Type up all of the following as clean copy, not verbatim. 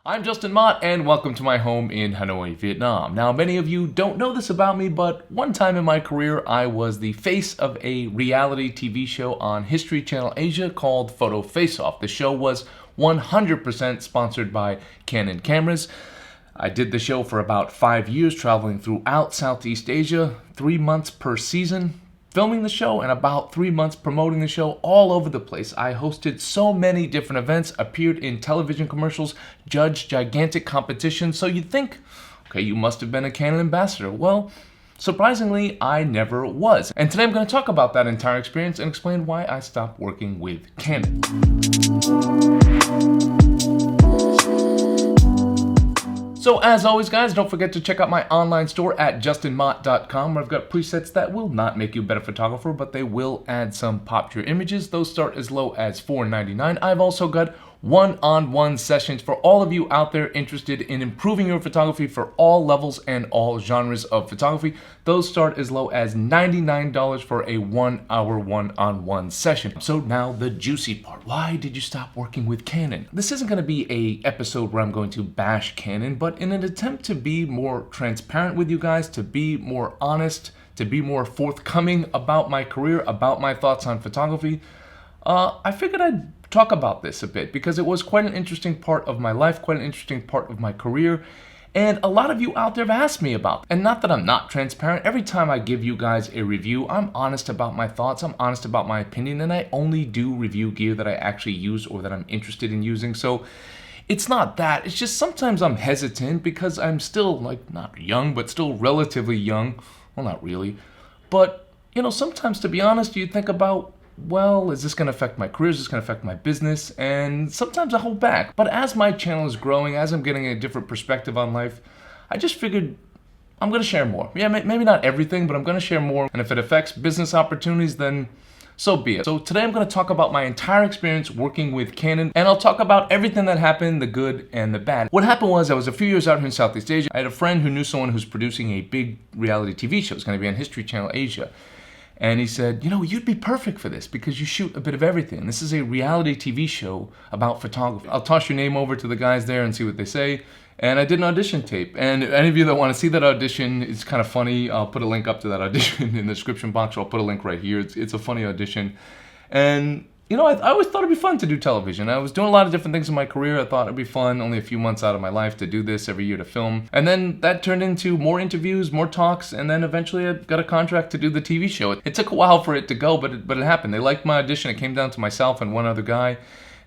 I'm Justin Mott, and welcome to my home in Hanoi, Vietnam. Now, many of you don't know this about me, but one time in my career, I was the face of a reality TV show on History Channel Asia called Photo Face-Off. The show was 100% sponsored by Canon cameras. I did the show for about 5 years, traveling throughout Southeast Asia, 3 months per season, filming the show, and about 3 months promoting the show all over the place. I hosted so many different events, appeared in television commercials, judged gigantic competitions, so you'd think, okay, you must have been a Canon ambassador. Well, surprisingly, I never was. And today I'm going to talk about that entire experience and explain why I stopped working with Canon. So as always, guys, don't forget to check out my online store at justinmott.com, where I've got presets that will not make you a better photographer, but they will add some pop to your images. Those start as low as $4.99. I've also got one-on-one sessions for all of you out there interested in improving your photography for all levels and all genres of photography. Those start as low as $99 for a 1-hour one-on-one session. So now the juicy part. Why did you stop working with Canon? This isn't going to be an episode where I'm going to bash Canon, but in an attempt to be more transparent with you guys, to be more honest, to be more forthcoming about my career, about my thoughts on photography, I figured I'd talk about this a bit because it was quite an interesting part of my life, quite an interesting part of my career, and a lot of you out there have asked me about it. And not that I'm not transparent. Every time I give you guys a review, I'm honest about my thoughts, I'm honest about my opinion, and I only do review gear that I actually use or that I'm interested in using. So it's not that, it's just sometimes I'm hesitant because I'm still, like, not young, but still relatively young. Well, not really. But, you know, sometimes, to be honest, you think about, well, is this going to affect my career? Is this going to affect my business? And sometimes I hold back. But as my channel is growing, as I'm getting a different perspective on life, I just figured I'm going to share more. Yeah, maybe not everything, but I'm going to share more. And if it affects business opportunities, then so be it. So today I'm going to talk about my entire experience working with Canon, and I'll talk about everything that happened, the good and the bad. What happened was I was a few years out here in Southeast Asia. I had a friend who knew someone who's producing a big reality TV show. It's going to be on History Channel Asia. And he said, you know, you'd be perfect for this because you shoot a bit of everything. This is a reality TV show about photography. I'll toss your name over to the guys there and see what they say. And I did an audition tape. And any of you that want to see that audition, it's kind of funny. I'll put a link up to that audition in the description box. Or I'll put a link right here. It's a funny audition. And you know, I always thought it'd be fun to do television. I was doing a lot of different things in my career. I thought it'd be fun, only a few months out of my life, to do this every year to film. And then that turned into more interviews, more talks, and then eventually I got a contract to do the TV show. It took a while for it to go, but it happened. They liked my audition. It came down to myself and one other guy,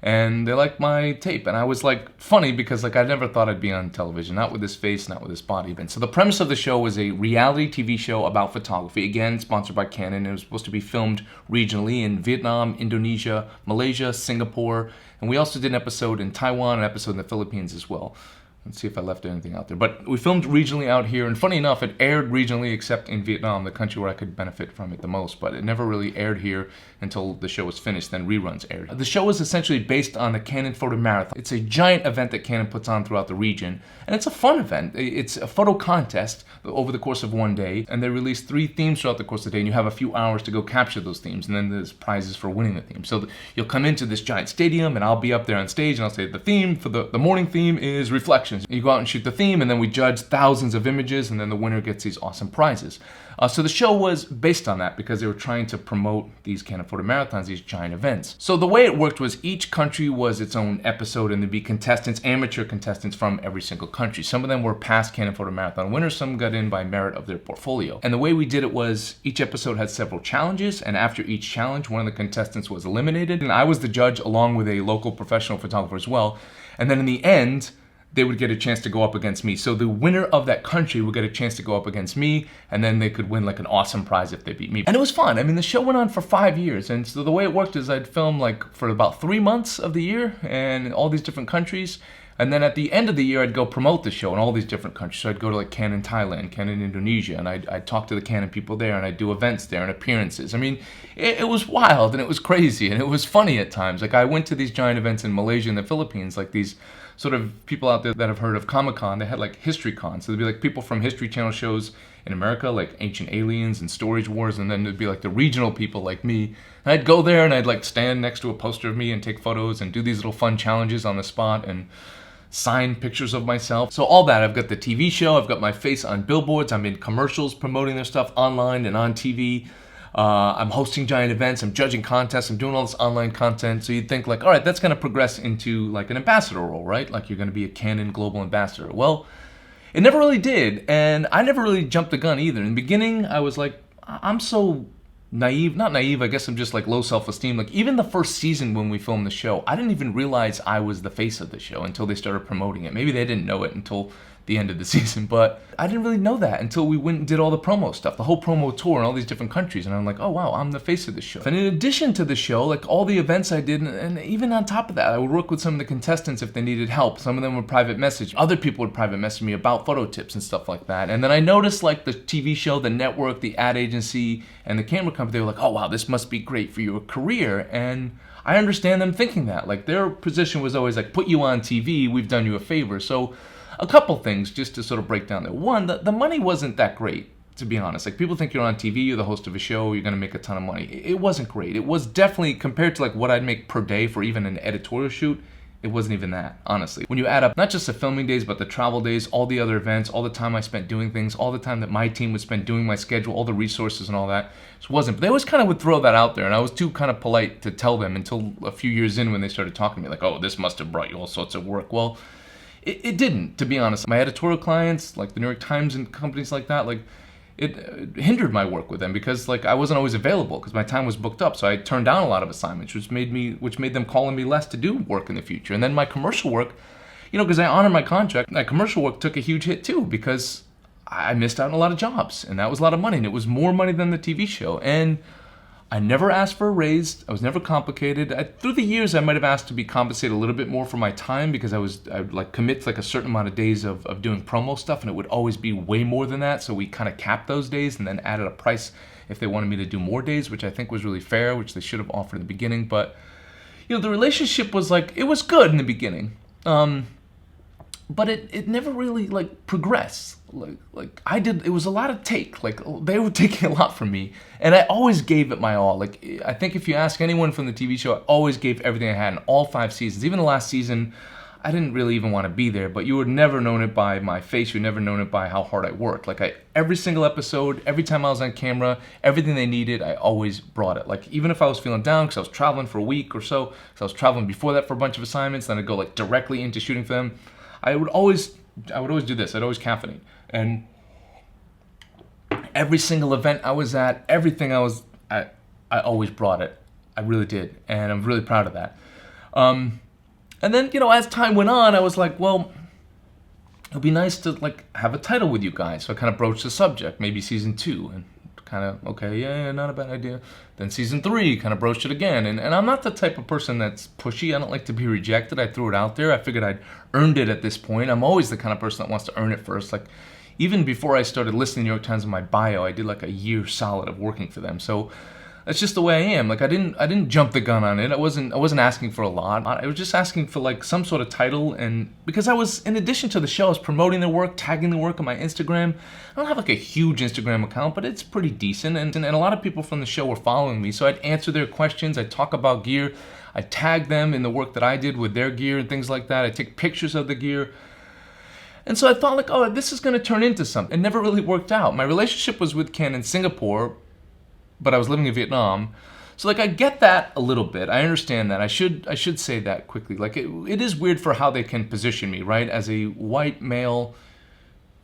and they liked my tape. And I was like, funny because like I never thought I'd be on television, not with this face, not with this body. And so the premise of the show was a reality TV show about photography, again, sponsored by Canon. It was supposed to be filmed regionally in Vietnam, Indonesia, Malaysia, Singapore, and we also did an episode in Taiwan, an episode in the Philippines as well. Let's see if I left anything out there. But we filmed regionally out here, and funny enough, it aired regionally except in Vietnam, the country where I could benefit from it the most. But it never really aired here until the show was finished, then reruns aired. The show is essentially based on the Canon Photo Marathon. It's a giant event that Canon puts on throughout the region, and it's a fun event. It's a photo contest over the course of one day, and they release 3 themes throughout the course of the day, and you have a few hours to go capture those themes, and then there's prizes for winning the theme. So you'll come into this giant stadium, and I'll be up there on stage, and I'll say the theme for the morning theme is reflections. You go out and shoot the theme, and then we judge thousands of images, and then the winner gets these awesome prizes. So the show was based on that because they were trying to promote these Canon Photo Marathons, these giant events. So the way it worked was each country was its own episode, and there'd be contestants, amateur contestants from every single country. Some of them were past Canon Photo Marathon winners, some got in by merit of their portfolio. And the way we did it was each episode had several challenges, and after each challenge, one of the contestants was eliminated, and I was the judge along with a local professional photographer as well. And then in the end, they would get a chance to go up against me. So the winner of that country would get a chance to go up against me, and then they could win like an awesome prize if they beat me. And it was fun. I mean, the show went on for 5 years, and so the way it worked is I'd film like for about 3 months of the year and all these different countries. And then at the end of the year, I'd go promote the show in all these different countries. So I'd go to like Canon Thailand, Canon Indonesia, and I'd talk to the Canon people there, and I'd do events there and appearances. I mean, it was wild, and it was crazy, and it was funny at times. Like I went to these giant events in Malaysia and the Philippines, like these sort of people out there that have heard of Comic-Con. They had like History Con. So there'd be like people from History Channel shows in America, like Ancient Aliens and Storage Wars, and then there'd be like the regional people like me. And I'd go there and I'd like stand next to a poster of me and take photos and do these little fun challenges on the spot. And signed pictures of myself. So all that, I've got the TV show, I've got my face on billboards, I'm in commercials promoting their stuff online and on TV. I'm hosting giant events, I'm judging contests, I'm doing all this online content. So you'd think like, all right, that's going to progress into like an ambassador role, right? Like you're going to be a Canon global ambassador. Well, it never really did, and I never really jumped the gun either. In the beginning, I was like, I'm so naive, not naive, I guess I'm just like low self-esteem. Like even the first season when we filmed the show, I didn't even realize I was the face of the show until they started promoting it. Maybe they didn't know it until the end of the season, but I didn't really know that until we went and did all the promo stuff, the whole promo tour in all these different countries, and I'm like, oh wow, I'm the face of the show. And in addition to the show, like all the events I did, and even on top of that, I would work with some of the contestants if they needed help. Some of them would private message. Other people would private message me about photo tips and stuff like that. And then I noticed like the TV show, the network, the ad agency, and the camera company, they were like, oh wow, this must be great for your career. And I understand them thinking that. Like their position was always like, put you on TV, we've done you a favor. So a couple things just to sort of break down there. One, the money wasn't that great, to be honest. Like people think you're on TV, you're the host of a show, you're gonna make a ton of money. It wasn't great. It was definitely, compared to like what I'd make per day for even an editorial shoot, it wasn't even that, honestly. When you add up not just the filming days, but the travel days, all the other events, all the time I spent doing things, all the time that my team would spend doing my schedule, all the resources and all that, it wasn't. But they always kind of would throw that out there, and I was too kind of polite to tell them until a few years in when they started talking to me like, oh, this must have brought you all sorts of work. Well, it didn't, to be honest. My editorial clients, like the New York Times and companies like that, like it hindered my work with them because like I wasn't always available because my time was booked up. So I turned down a lot of assignments, which made them call on me less to do work in the future. And then my commercial work, because I honored my contract, my commercial work took a huge hit too because I missed out on a lot of jobs, and that was a lot of money, and it was more money than the TV show. And I never asked for a raise. I was never complicated. Through the years, I might have asked to be compensated a little bit more for my time because I would like commit to like a certain amount of days of doing promo stuff, and it would always be way more than that. So we kind of capped those days and then added a price if they wanted me to do more days, which I think was really fair, which they should have offered in the beginning. But the relationship was like, it was good in the beginning. But it never really like progressed. Like I did, it was a lot of take. Like they were taking a lot from me, and I always gave it my all. Like I think if you ask anyone from the TV show, I always gave everything I had in all 5 seasons. Even the last season, I didn't really even want to be there. But you would never known it by my face. You would never known it by how hard I worked. Like every single episode, every time I was on camera, everything they needed, I always brought it. Like even if I was feeling down because I was traveling for a week or so, because I was traveling before that for a bunch of assignments, then I'd go like directly into shooting for them. I would always do this. I'd always caffeinate. And every single event I was at, everything I was at, I always brought it. I really did. And I'm really proud of that. And then, as time went on, I was like, well, it'd be nice to like have a title with you guys. So I kind of broached the subject, maybe season 2. And kind of, okay, yeah, not a bad idea. Then season 3, kind of broached it again. And I'm not the type of person that's pushy. I don't like to be rejected. I threw it out there. I figured I'd earned it at this point. I'm always the kind of person that wants to earn it first. Like, even before I started listing the New York Times in my bio, I did like a year solid of working for them. So that's just the way I am. Like I didn't jump the gun on it. I wasn't asking for a lot. I was just asking for like some sort of title, and because I was, in addition to the show, I was promoting their work, tagging the work on my Instagram. I don't have like a huge Instagram account, but it's pretty decent, and a lot of people from the show were following me. So I'd answer their questions, I'd talk about gear, I'd tag them in the work that I did with their gear and things like that. I'd take pictures of the gear. And so I thought like, oh, this is going to turn into something. It never really worked out. My relationship was with Canon Singapore, but I was living in Vietnam. So like I get that a little bit. I understand that. I should say that quickly. Like it is weird for how they can position me, right? As a white male,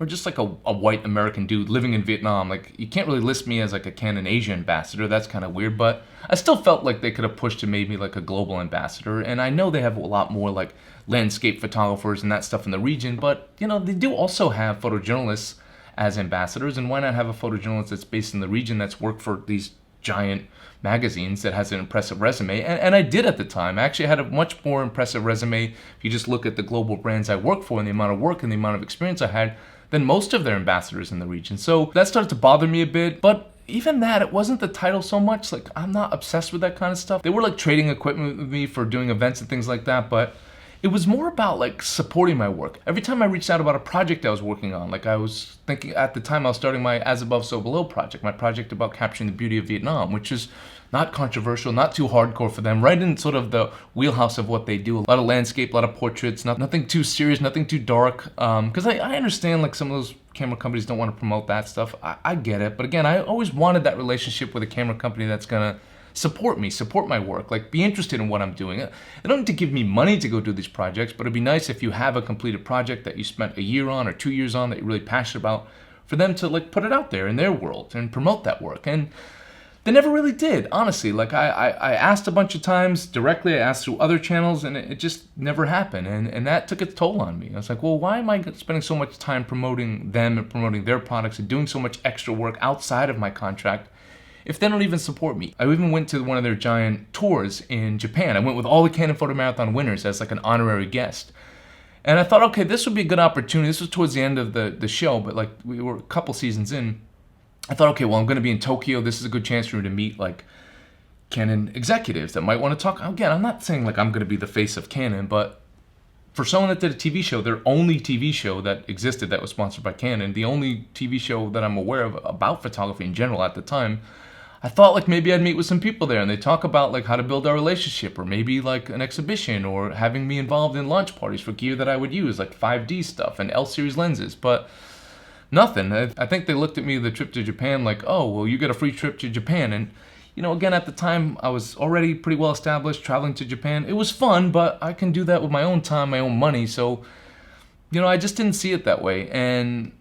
or just like a white American dude living in Vietnam. Like you can't really list me as like a Canon Asia ambassador. That's kind of weird, but I still felt like they could have pushed and made me like a global ambassador. And I know they have a lot more like landscape photographers and that stuff in the region, but they do also have photojournalists as ambassadors, and why not have a photojournalist that's based in the region that's worked for these giant magazines that has an impressive resume? And I did at the time. I actually had a much more impressive resume if you just look at the global brands I worked for and the amount of work and the amount of experience I had than most of their ambassadors in the region. So that started to bother me a bit, but even that, it wasn't the title so much. Like I'm not obsessed with that kind of stuff. They were like trading equipment with me for doing events and things like that, but it was more about like supporting my work. Every time I reached out about a project I was working on, like I was thinking at the time I was starting my As Above So Below project, my project about capturing the beauty of Vietnam, which is not controversial, not too hardcore for them, right in sort of the wheelhouse of what they do. A lot of landscape, a lot of portraits, nothing too serious, nothing too dark. Because I understand like some of those camera companies don't want to promote that stuff. I get it. But again, I always wanted that relationship with a camera company that's going to support me, support my work, like be interested in what I'm doing. They don't need to give me money to go do these projects, but it'd be nice if you have a completed project that you spent a year on or 2 years on that you're really passionate about, for them to like put it out there in their world and promote that work. And they never really did, honestly. Like I asked a bunch of times directly, I asked through other channels, and it just never happened. And that took its toll on me. I was like, well, why am I spending so much time promoting them and promoting their products and doing so much extra work outside of my contract if they don't even support me? I even went to one of their giant tours in Japan. I went with all the Canon Photo Marathon winners as like an honorary guest. And I thought, okay, this would be a good opportunity. This was towards the end of the show, but like we were a couple seasons in. I thought, okay, well, I'm going to be in Tokyo. This is a good chance for me to meet like Canon executives that might want to talk. Again, I'm not saying like I'm going to be the face of Canon, but for someone that did a TV show, their only TV show that existed that was sponsored by Canon, the only TV show that I'm aware of about photography in general at the time, I thought like maybe I'd meet with some people there and they talk about like how to build our relationship, or maybe like an exhibition, or having me involved in launch parties for gear that I would use, like 5D stuff and L-series lenses. But nothing. I think they looked at me the trip to Japan like, oh, well, you get a free trip to Japan. And, you know, again, at the time, I was already pretty well established traveling to Japan. It was fun, but I can do that with my own time, my own money. So, you know, I just didn't see it that way. And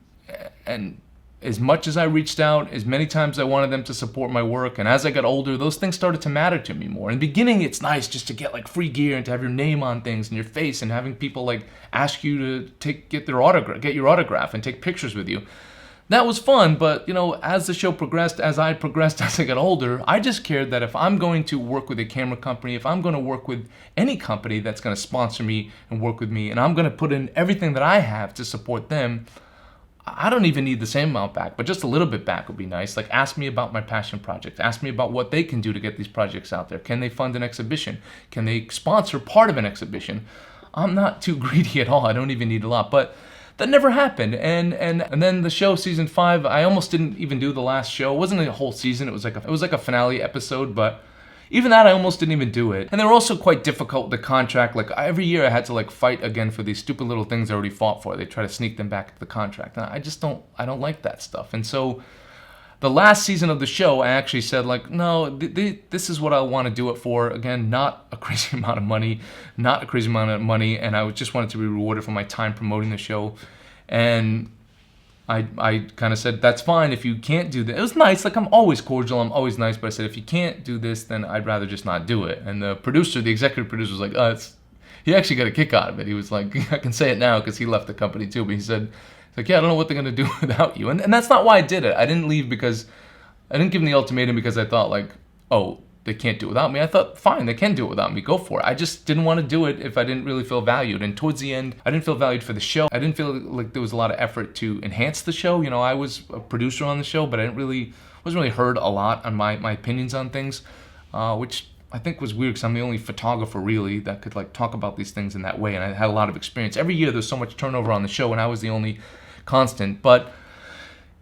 as much as I reached out, as many times I wanted them to support my work, and as I got older, those things started to matter to me more. In the beginning, it's nice just to get like free gear and to have your name on things and your face, and having people like ask you to get your autograph and take pictures with you. That was fun, but you know, as the show progressed, as I progressed, as I got older, I just cared that if I'm going to work with a camera company, if I'm going to work with any company that's going to sponsor me and work with me, and I'm going to put in everything that I have to support them, I don't even need the same amount back, but just a little bit back would be nice. Like, ask me about my passion project. Ask me about what they can do to get these projects out there. Can they fund an exhibition? Can they sponsor part of an exhibition? I'm not too greedy at all. I don't even need a lot, but that never happened. And then the show, season 5, I almost didn't even do the last show. It wasn't a whole season. It was like a finale episode, but even that, I almost didn't even do it. And they were also quite difficult with the contract. Like, every year I had to like fight again for these stupid little things I already fought for. They try to sneak them back to the contract. And I don't like that stuff. And so the last season of the show, I actually said like, no, this is what I want to do it for. Again, not a crazy amount of money, and I just wanted to be rewarded for my time promoting the show. And I kind of said, that's fine if you can't do that. It was nice, like I'm always cordial, I'm always nice, but I said, if you can't do this, then I'd rather just not do it. And the executive producer was like, he actually got a kick out of it. He was like, I can say it now because he left the company too, but he said, like, yeah, I don't know what they're going to do without you. And that's not why I did it. I didn't leave because, I didn't give them the ultimatum because I thought like, oh, they can't do it without me. I thought, fine, they can do it without me. Go for it. I just didn't want to do it if I didn't really feel valued. And towards the end, I didn't feel valued for the show. I didn't feel like there was a lot of effort to enhance the show. You know, I was a producer on the show, but I wasn't really heard a lot on my opinions on things, which I think was weird because I'm the only photographer really that could like talk about these things in that way. And I had a lot of experience. Every year there's so much turnover on the show, and I was the only constant. But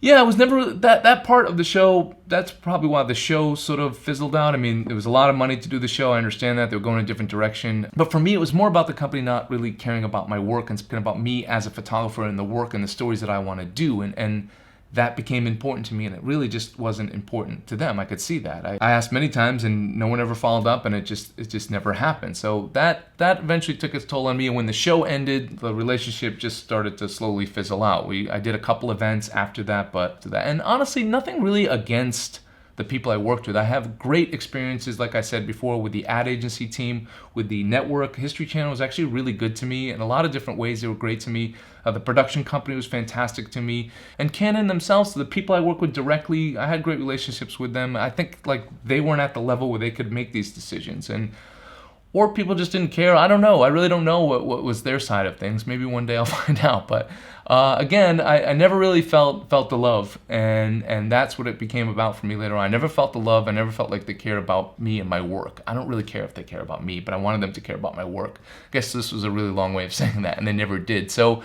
yeah, it was never that part of the show. That's probably why the show sort of fizzled out. I mean, there was a lot of money to do the show. I understand that. They were going in a different direction. But for me, it was more about the company not really caring about my work and speaking about me as a photographer and the work and the stories that I want to do. And that became important to me, and it really just wasn't important to them. I could see that. I asked many times, and no one ever followed up, and it just never happened. So that eventually took its toll on me. And when the show ended, the relationship just started to slowly fizzle out. I did a couple events after that, and honestly, nothing really against the people I worked with. I have great experiences, like I said before, with the ad agency team, with the network. History Channel was actually really good to me in a lot of different ways. They were great to me. The production company was fantastic to me. And Canon themselves, the people I work with directly, I had great relationships with them. I think like they weren't at the level where they could make these decisions. Or people just didn't care. I don't know. I really don't know what was their side of things. Maybe one day I'll find out. But again, I never really felt the love, and that's what it became about for me later on. I never felt the love. I never felt like they cared about me and my work. I don't really care if they care about me, but I wanted them to care about my work. I guess this was a really long way of saying that, and they never did. So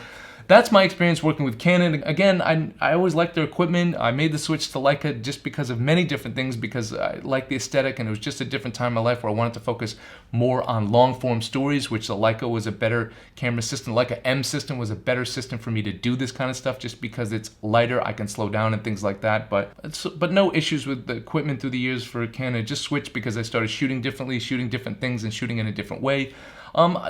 that's my experience working with Canon. Again, I always liked their equipment. I made the switch to Leica just because of many different things, because I like the aesthetic, and it was just a different time in my life where I wanted to focus more on long form stories, which the Leica was a better camera system. The Leica M system was a better system for me to do this kind of stuff, just because it's lighter, I can slow down and things like that. But no issues with the equipment through the years for Canon. Just switched because I started shooting differently, shooting different things, and shooting in a different way.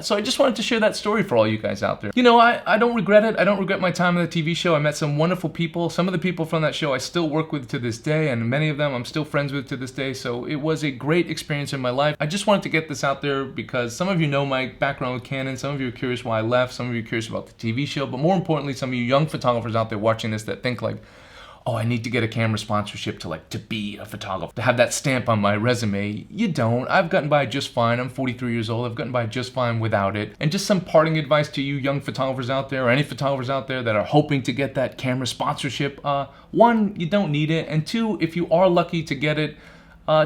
So I just wanted to share that story for all you guys out there. You know, I don't regret it. I don't regret my time on the TV show. I met some wonderful people. Some of the people from that show I still work with to this day, and many of them I'm still friends with to this day. So it was a great experience in my life. I just wanted to get this out there because some of you know my background with Canon. Some of you are curious why I left. Some of you are curious about the TV show. But more importantly, some of you young photographers out there watching this that think like, oh, I need to get a camera sponsorship to be a photographer, to have that stamp on my resume. You don't. I've gotten by just fine. I'm 43 years old. I've gotten by just fine without it. And just some parting advice to you young photographers out there, or any photographers out there that are hoping to get that camera sponsorship. One, you don't need it. And two, if you are lucky to get it,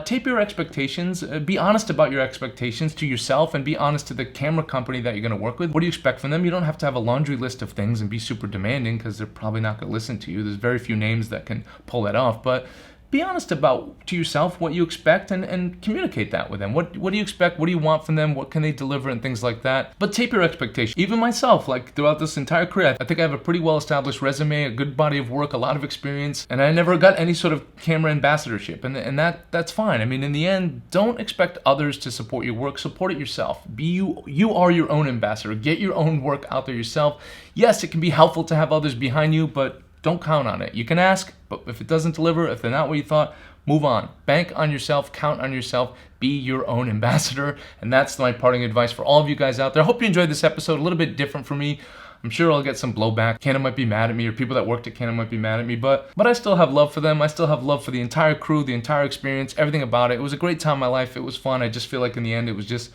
taper your expectations. Be honest about your expectations to yourself, and be honest to the camera company that you're going to work with. What do you expect from them? You don't have to have a laundry list of things and be super demanding, because they're probably not going to listen to you. There's very few names that can pull that off. But be honest about to yourself what you expect, and communicate that with them. What do you expect? What do you want from them? What can they deliver, and things like that. But taper your expectations. Even myself, like throughout this entire career, I think I have a pretty well established resume, a good body of work, a lot of experience, and I never got any sort of camera ambassadorship, and that's fine. I mean, in the end, don't expect others to support your work. Support it yourself. You are your own ambassador. Get your own work out there yourself. Yes, it can be helpful to have others behind you, but don't count on it. You can ask, but if it doesn't deliver, if they're not what you thought, move on. Bank on yourself, count on yourself, be your own ambassador. And that's my parting advice for all of you guys out there. I hope you enjoyed this episode. A little bit different for me. I'm sure I'll get some blowback. Canon might be mad at me, or people that worked at Canon might be mad at me, but I still have love for them. I still have love for the entire crew, the entire experience, everything about it. It was a great time in my life. It was fun. I just feel like in the end, it was just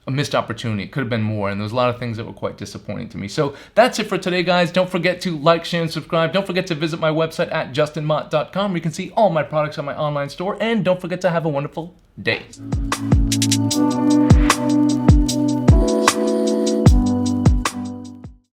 a missed opportunity. It could have been more, and there was a lot of things that were quite disappointing to me. So that's it for today, guys. Don't forget to like, share, and subscribe. Don't forget to visit my website at justinmott.com, where you can see all my products on my online store, and don't forget to have a wonderful day.